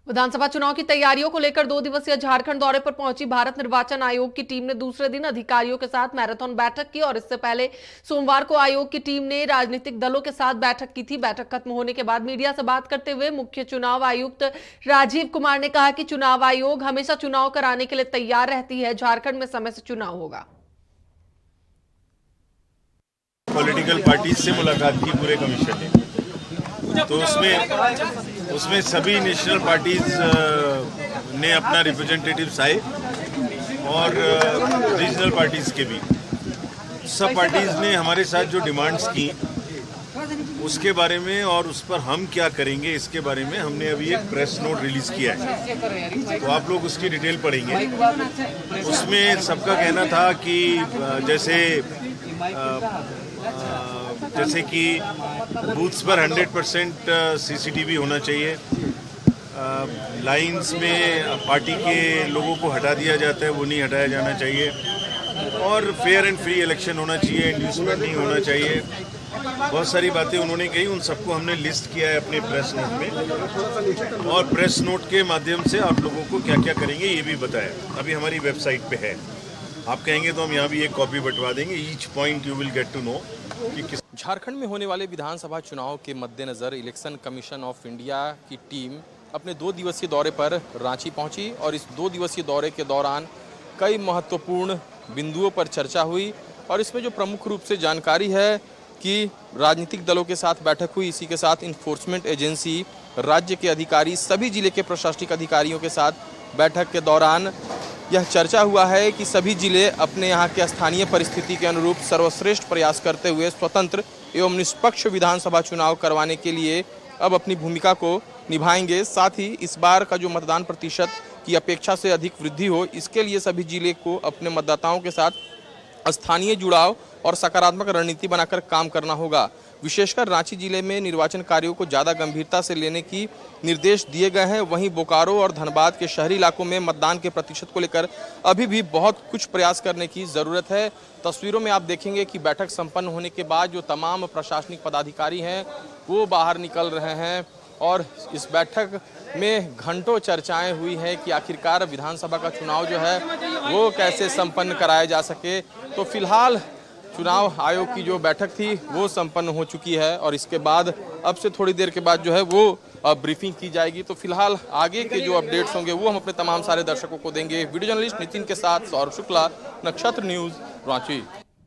विधानसभा चुनाव की तैयारियों को लेकर 2 दिवसीय झारखंड दौरे पर पहुंची भारत निर्वाचन आयोग की टीम ने दूसरे दिन अधिकारियों के साथ मैराथन बैठक की और इससे पहले सोमवार को आयोग की टीम ने राजनीतिक दलों के साथ बैठक की थी। बैठक खत्म होने के बाद मीडिया से बात करते हुए मुख्य चुनाव आयुक्त राजीव कुमार ने कहा कि चुनाव आयोग हमेशा चुनाव कराने के लिए तैयार रहती है। झारखंड में समय से चुनाव होगा। पॉलिटिकल पार्टीज से मुलाकात की पूरे कमीशन ने, तो उसमें सभी नेशनल पार्टीज ने अपना रिप्रेजेंटेटिव्स आए और रीजनल पार्टीज के भी। सब पार्टीज ने हमारे साथ जो डिमांड्स की उसके बारे में और उस पर हम क्या करेंगे इसके बारे में हमने अभी एक प्रेस नोट रिलीज किया है, तो आप लोग उसकी डिटेल पढ़ेंगे। उसमें सबका कहना था कि जैसे कि बूथ्स पर 100% सीसीटीवी होना चाहिए, लाइंस में पार्टी के लोगों को हटा दिया जाता है वो नहीं हटाया जाना चाहिए, और फेयर एंड फ्री इलेक्शन होना चाहिए, इंड्यूसमेंट नहीं होना चाहिए। बहुत सारी बातें उन्होंने कही, उन सबको हमने लिस्ट किया है अपने प्रेस नोट में, और प्रेस नोट के माध्यम से आप लोगों को क्या क्या करेंगे ये भी बताया। अभी हमारी वेबसाइट पे है, आप कहेंगे तो हम यहाँ भी एक कॉपी बंटवा देंगे। Each point you will get to know कि किस। झारखंड में होने वाले विधानसभा चुनाव के मद्देनजर इलेक्शन कमीशन ऑफ इंडिया की टीम अपने 2 दिवसीय दौरे पर रांची पहुंची और इस 2 दिवसीय दौरे के दौरान कई महत्वपूर्ण बिंदुओं पर चर्चा हुई। और इसमें जो प्रमुख रूप से जानकारी है कि राजनीतिक दलों के साथ बैठक हुई, इसी के साथ इन्फोर्समेंट एजेंसी, राज्य के अधिकारी, सभी जिले के प्रशासनिक अधिकारियों के साथ बैठक के दौरान यह चर्चा हुआ है कि सभी जिले अपने यहाँ के स्थानीय परिस्थिति के अनुरूप सर्वश्रेष्ठ प्रयास करते हुए स्वतंत्र एवं निष्पक्ष विधानसभा चुनाव करवाने के लिए अब अपनी भूमिका को निभाएंगे। साथ ही इस बार का जो मतदान प्रतिशत की अपेक्षा से अधिक वृद्धि हो, इसके लिए सभी जिले को अपने मतदाताओं के साथ स्थानीय जुड़ाव और सकारात्मक रणनीति बनाकर काम करना होगा। विशेषकर रांची जिले में निर्वाचन कार्यों को ज़्यादा गंभीरता से लेने की निर्देश दिए गए हैं। वहीं बोकारो और धनबाद के शहरी इलाकों में मतदान के प्रतिशत को लेकर अभी भी बहुत कुछ प्रयास करने की ज़रूरत है। तस्वीरों में आप देखेंगे कि बैठक संपन्न होने के बाद जो तमाम प्रशासनिक पदाधिकारी हैं वो बाहर निकल रहे हैं और इस बैठक में घंटों चर्चाएं हुई हैं कि आखिरकार विधानसभा का चुनाव जो है वो कैसे संपन्न कराया जा सके। तो फिलहाल चुनाव आयोग की जो बैठक थी वो संपन्न हो चुकी है और इसके बाद अब से थोड़ी देर के बाद जो है वो ब्रीफिंग की जाएगी। तो फिलहाल आगे के जो अपडेट्स होंगे वो हम अपने तमाम सारे दर्शकों को देंगे। वीडियो जर्नलिस्ट नितिन के साथ सौरभ शुक्ला, नक्षत्र न्यूज़, रांची।